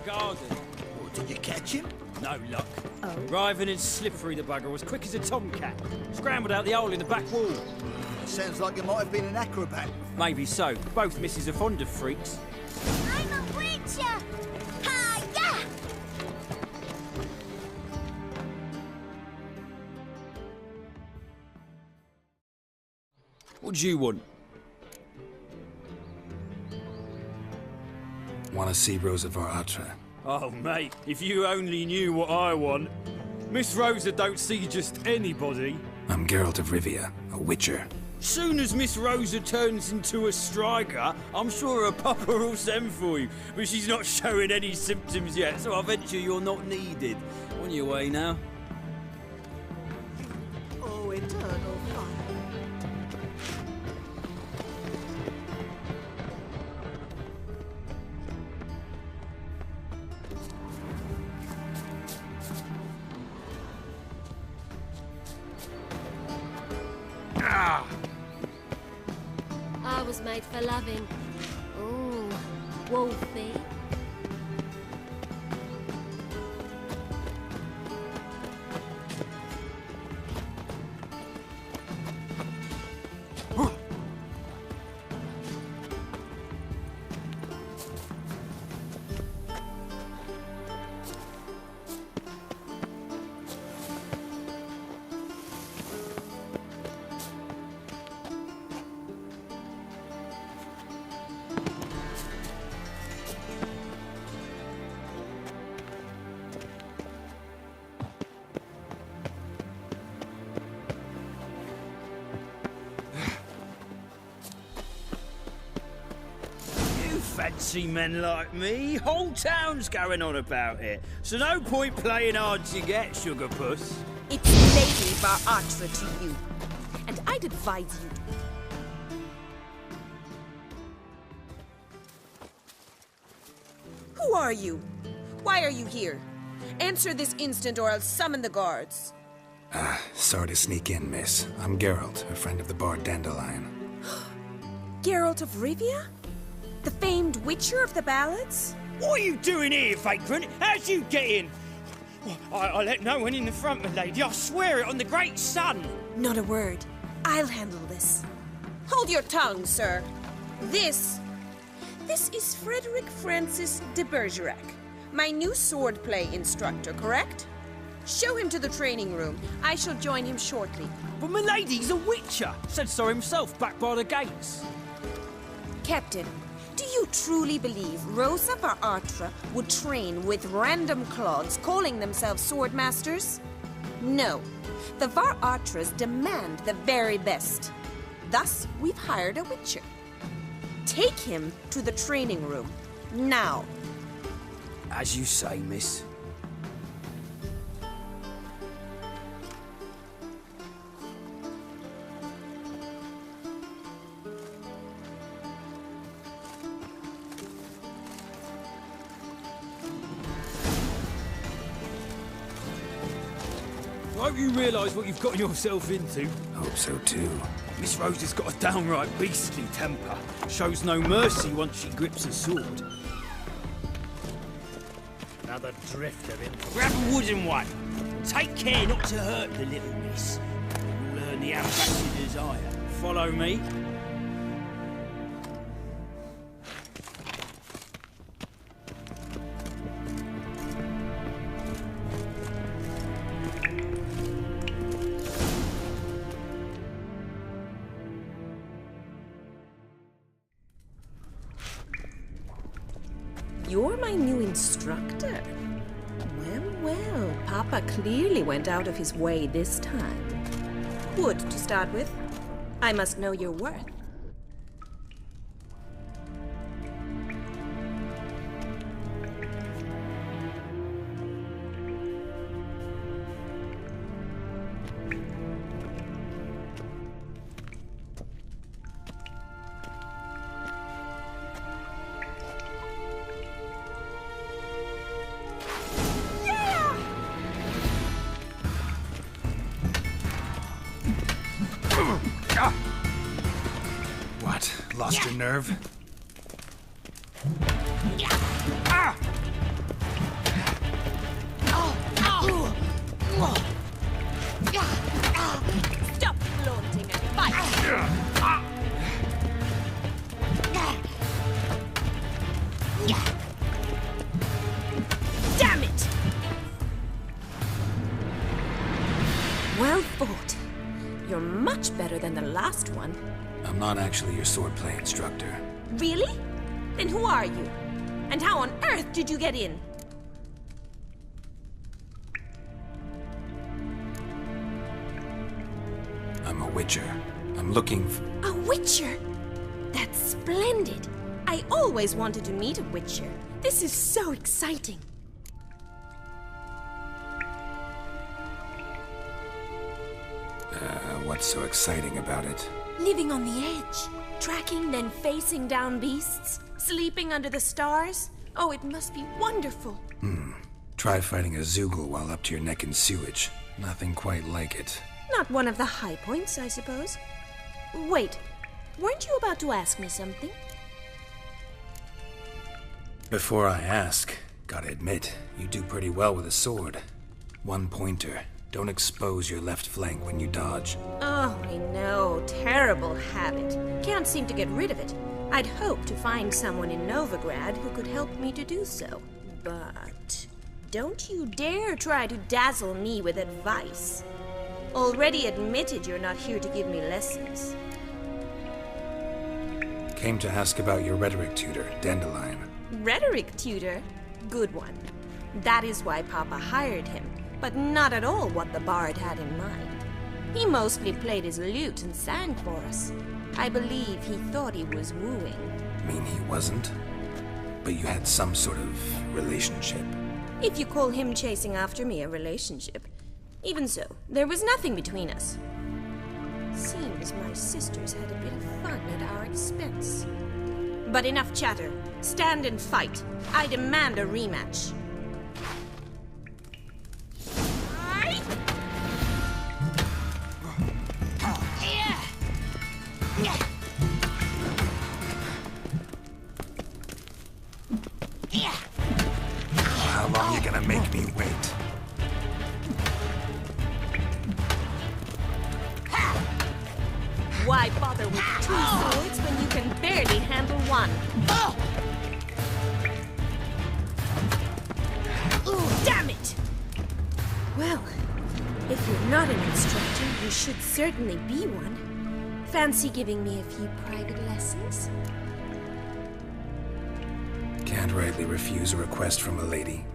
garden. Well, did you catch him? No luck. Oh. Writhing and slippery, the bugger was quick as a tomcat. Scrambled out the hole in the back wall. Sounds like it might have been an acrobat. Maybe so. Both misses are fond of freaks. I'm a witcher! Hi-ya! What do you want? Want to see Rosa Atra? Oh, mate, if you only knew what I want. Miss Rosa don't see just anybody. I'm Geralt of Rivia, a witcher. Soon as Miss Rosa turns into a striker, I'm sure her papa will send for you. But she's not showing any symptoms yet, so I venture you're not needed. On your way now. Oh, eternal fire. I was made for loving. Ooh, Wolfie. Fancy men like me. Whole town's going on about it. So no point playing hard to get, sugar puss. It's Lady Atra to you, and I'd advise you to. Who are you? Why are you here? Answer this instant or I'll summon the guards. Sorry to sneak in, miss. I'm Geralt, a friend of the bard Dandelion. Geralt of Rivia? The famed witcher of the ballads? What are you doing here, vagrant? How'd you get in? Well, I let no one in the front, my lady. I swear it on the great sun. Not a word. I'll handle this. Hold your tongue, sir. This is Frederick Francis de Bergerac, my new swordplay instructor, correct? Show him to the training room. I shall join him shortly. But my lady's a witcher. Said so himself back by the gates. Captain, do you truly believe Rosa Atra would train with random clods calling themselves swordmasters? No. The Atras demand the very best. Thus, we've hired a witcher. Take him to the training room. Now. As you say, miss. I hope you realise what you've got yourself into. Hope so too. Miss Rosa's got a downright beastly temper. Shows no mercy once she grips a sword. Another drift of him. Grab a wooden one. Take care not to hurt the little miss. You'll earn the ambassador's ire. Follow me. You're my new instructor. Well, Papa clearly went out of his way this time. Wood, to start with. I must know your worth. What? Lost your nerve? Damn it! Well fought. You're much better than the last one. I'm not actually your swordplay instructor. Really? Then who are you? And how on earth did you get in? I'm a witcher. I'm looking for... A witcher? That's splendid. I always wanted to meet a witcher. This is so exciting. What's so exciting about it? Living on the edge. Tracking, then facing down beasts. Sleeping under the stars. Oh, it must be wonderful. Try fighting a Zoogle while up to your neck in sewage. Nothing quite like it. Not one of the high points, I suppose. Wait, weren't you about to ask me something? Before I ask, gotta admit, you do pretty well with a sword. One pointer. Don't expose your left flank when you dodge. Oh, I know. Terrible habit. Can't seem to get rid of it. I'd hoped to find someone in Novigrad who could help me to do so. But don't you dare try to dazzle me with advice. Already admitted you're not here to give me lessons. Came to ask about your rhetoric tutor, Dandelion. Rhetoric tutor? Good one. That is why Papa hired him, but not at all what the bard had in mind. He mostly played his lute and sang for us. I believe he thought he was wooing. Mean he wasn't? But you had some sort of relationship. If you call him chasing after me a relationship. Even so, there was nothing between us. Seems my sisters had a bit of fun at our expense. But enough chatter. Stand and fight. I demand a rematch. How long you gonna make me wait? Why bother with two swords when you can barely handle one? Damn it! Well, if you're not an instructor, you should certainly be one. Fancy giving me a few private lessons? Can't rightly refuse a request from a lady.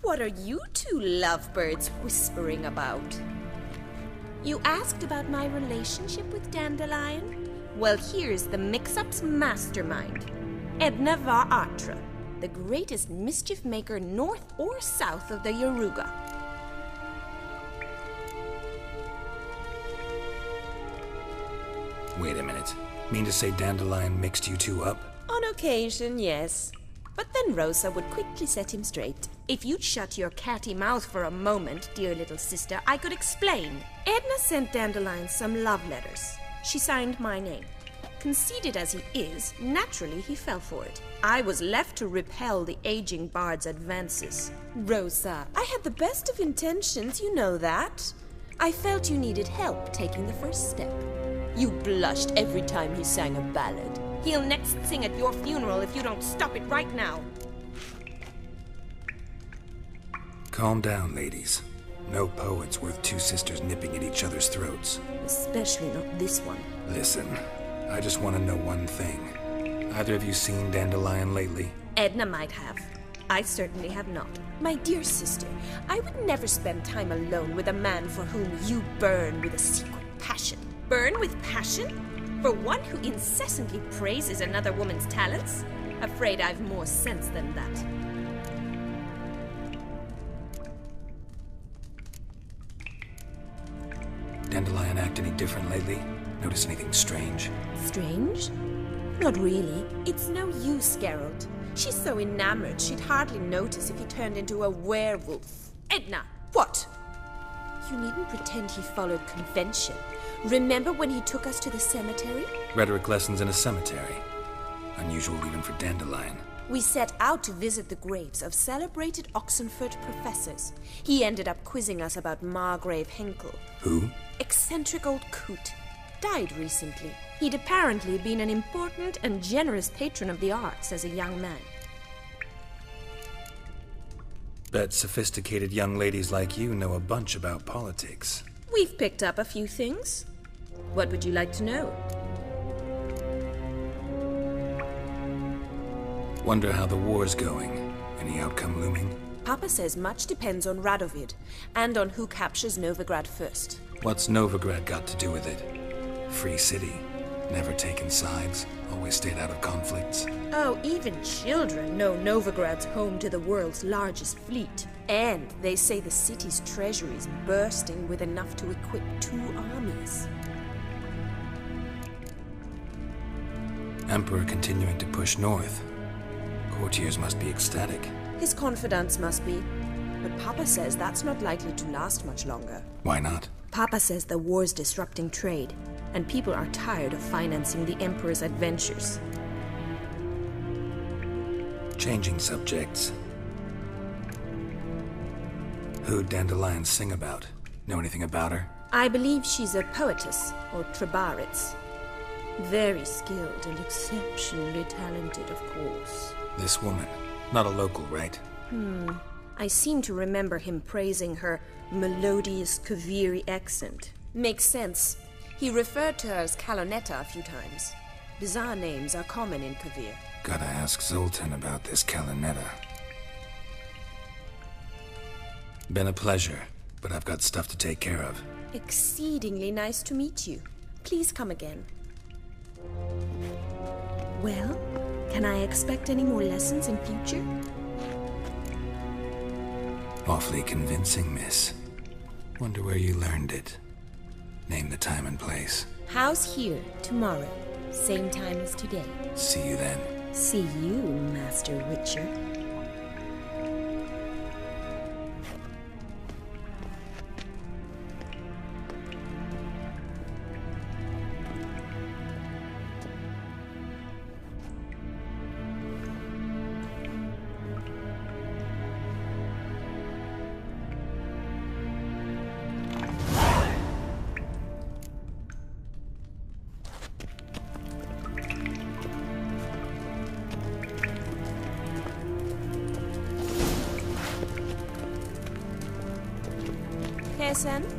What are you two lovebirds whispering about? You asked about my relationship with Dandelion? Well, here's the mix-up's mastermind. Edna var Atra, the greatest mischief maker north or south of the Yaruga. Wait a minute. Mean to say Dandelion mixed you two up? On occasion, yes. But then Rosa would quickly set him straight. If you'd shut your catty mouth for a moment, dear little sister, I could explain. Edna sent Dandelion some love letters. She signed my name. Conceited as he is, naturally he fell for it. I was left to repel the aging bard's advances. Rosa, I had the best of intentions, you know that. I felt you needed help taking the first step. You blushed every time he sang a ballad. He'll next sing at your funeral if you don't stop it right now. Calm down, ladies. No poet's worth two sisters nipping at each other's throats. Especially not this one. Listen, I just want to know one thing. Either of you seen Dandelion lately? Edna might have. I certainly have not. My dear sister, I would never spend time alone with a man for whom you burn with a secret passion. Burn with passion? For one who incessantly praises another woman's talents? Afraid I've more sense than that. Dandelion act any different lately? Notice anything strange? Strange? Not really. It's no use, Geralt. She's so enamored she'd hardly notice if he turned into a werewolf. Edna! What? You needn't pretend he followed convention. Remember when he took us to the cemetery? Rhetoric lessons in a cemetery. Unusual even for Dandelion. We set out to visit the graves of celebrated Oxenford professors. He ended up quizzing us about Margrave Henkel. Who? Eccentric old coot. died recently. He'd apparently been an important and generous patron of the arts as a young man. Bet sophisticated young ladies like you know a bunch about politics. We've picked up a few things. What would you like to know? Wonder how the war's going. Any outcome looming? Papa says much depends on Radovid, and on who captures Novigrad first. What's Novigrad got to do with it? Free city. Never taken sides. Always stayed out of conflicts. Oh, even children know Novigrad's home to the world's largest fleet. And they say the city's treasury is bursting with enough to equip 2 armies. Emperor continuing to push north. Courtiers must be ecstatic. His confidants must be. But Papa says that's not likely to last much longer. Why not? Papa says the war's disrupting trade, and people are tired of financing the Emperor's adventures. Changing subjects. Who'd dandelions sing about? Know anything about her? I believe she's a poetess, or Trebaritz. Very skilled and exceptionally talented, of course. This woman. Not a local, right? I seem to remember him praising her melodious Kaviri accent. Makes sense. He referred to her as Kalonetta a few times. Bizarre names are common in Kavir. Gotta ask Zoltan about this Kalonetta. Been a pleasure, but I've got stuff to take care of. Exceedingly nice to meet you. Please come again. Well, can I expect any more lessons in future? Awfully convincing, miss. Wonder where you learned it. Name the time and place. House here, tomorrow. Same time as today. See you then. See you, Master Witcher. Sen?